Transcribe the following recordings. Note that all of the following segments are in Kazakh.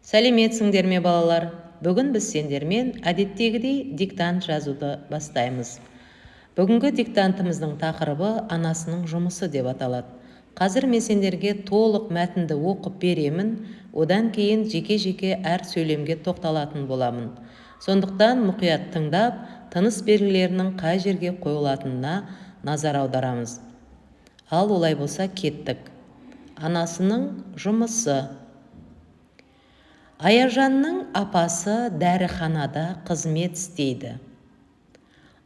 Сәлеметсіңдер ме балалар? Бүгін біз сендермен әдеттегідей диктант жазуды бастаймыз. Бүгінгі диктантымыздың тақырыбы анасының жұмысы деп аталады. Қазір мен сендерге толық мәтінді оқып беремін, одан кейін жеке-жеке әр сөйлемге тоқталатын боламын. Сондықтан мұқият тыңдап, тыныс белгілерінің қай жерге қойылатынына назар аударамыз. Ал олай болса кеттік. Анасының жұмысы. Аяжанның апасы дәріханада қызмет істейді.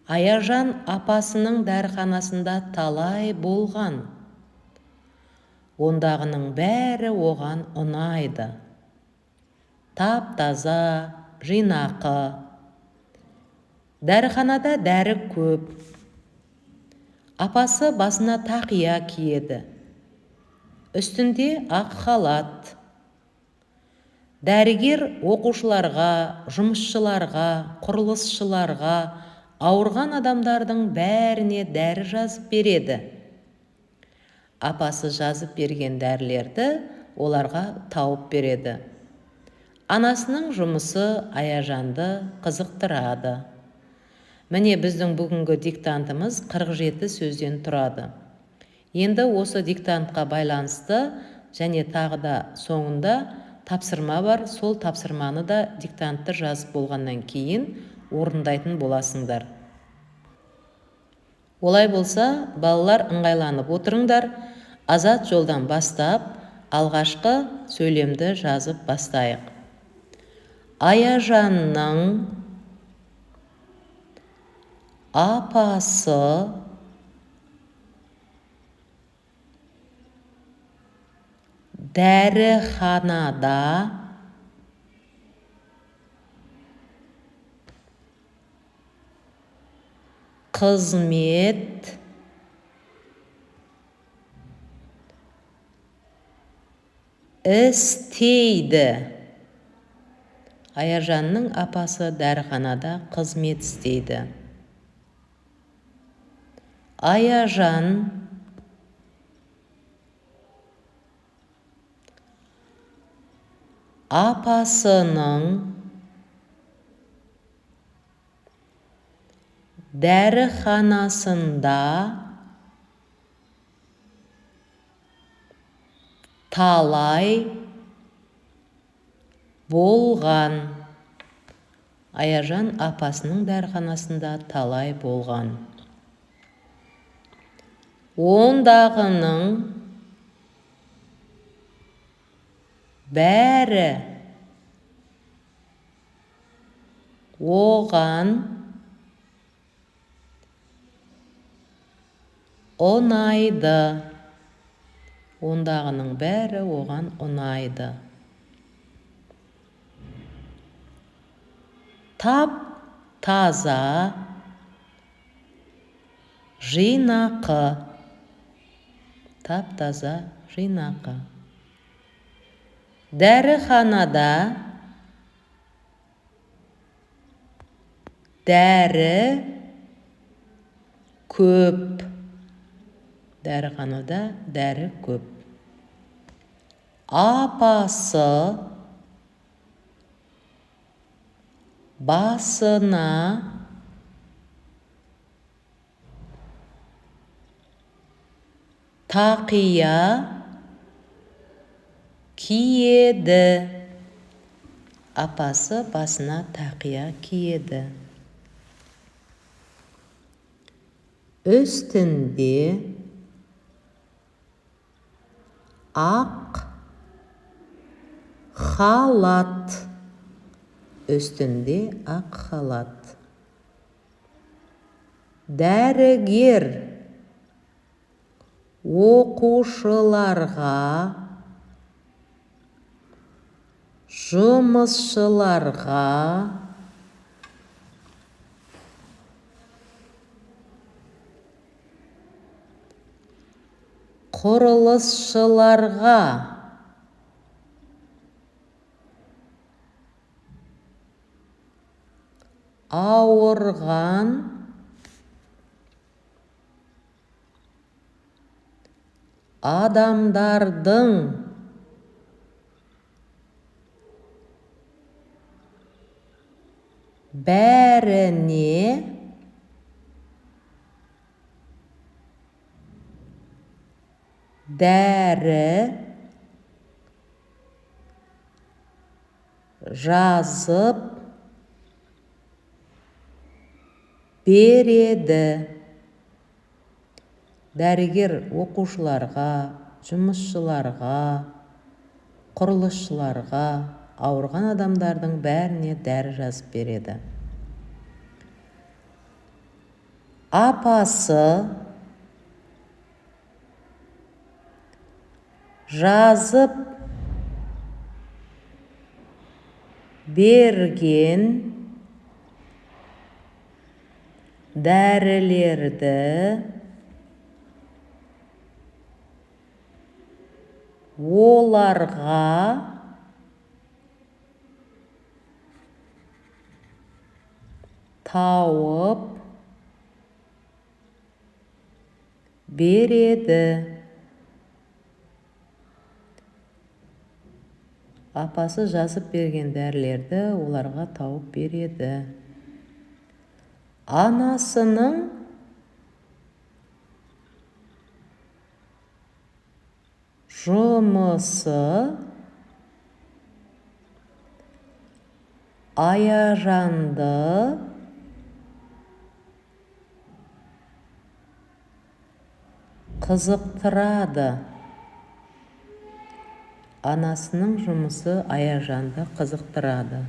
Аяжан апасының дәріханасында талай болған. Ондағының бәрі оған ұнайды. Тап-таза, жинақы. Дәріханада дәрі көп. Апасы басына тақия киеді. Үстінде ақ халат. Дәрігер оқушыларға, жұмысшыларға, құрылысшыларға, ауырған адамдардың бәріне дәрі жазып береді. Апасы жазып берген дәрілерді оларға тауып береді. Анасының жұмысы Аяжанды қызықтырады. Міне біздің бүгінгі диктантымыз 47 сөзден тұрады. Енді осы диктантқа байланысты және тағы да соңында тапсырма бар, сол тапсырманы да диктантты жазып болғаннан кейін орындайтын боласыңдар. Олай болса, балалар ыңғайланып отырыңдар, азат жолдан бастап, алғашқы сөйлемді жазып бастайық. Аяжанның апасы дәріханада қызмет істейді. Аяжанның апасы дәріханада қызмет істейді. Аяжан апасының дәріханасында талай болған. Аяжан апасының дәріханасында талай болған. Ондағының бәрі оған ұнайды. Ондағының бәрі оған ұнайды. Тап-таза, жинақы. Тап-таза, жинақы. Дәріханада дәрі көп. Дәріханада дәрі көп. Апасы басына тақия киеді. Апасы басына тақия киеді. Үстінде ақ халат. Үстінде ақ халат. Дәрігер оқушыларға, жұмысшыларға, құрылысшыларға ауырған адамдардың бәріне дәрі жазып береді. Дәрігер оқушыларға, жұмысшыларға, құрылысшыларға, ауырған адамдардың бәріне дәрі жазып береді. Апасы жазып берген дәрілерді оларға тауып береді. Апасы жазып берген дәрілерді оларға тауып береді. Анасының жұмысы Аяжанды қызықтырады. Анасының жұмысы Аяжанды қызықтырады.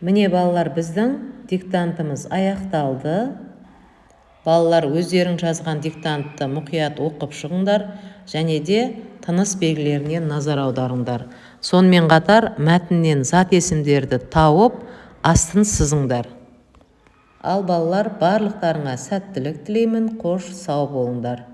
Міне балалар, біздің диктантымыз аяқталды. Балалар, өздерің жазған диктантты мұқият оқып шығыңдар, және де тыныс белгілеріне назар аударыңдар. Сонымен қатар мәтіннен зат есімдерді тауып, астын сызыңдар. Ал балалар, барлықтарыңа сәттілік тілеймін. Қош, сау болыңдар.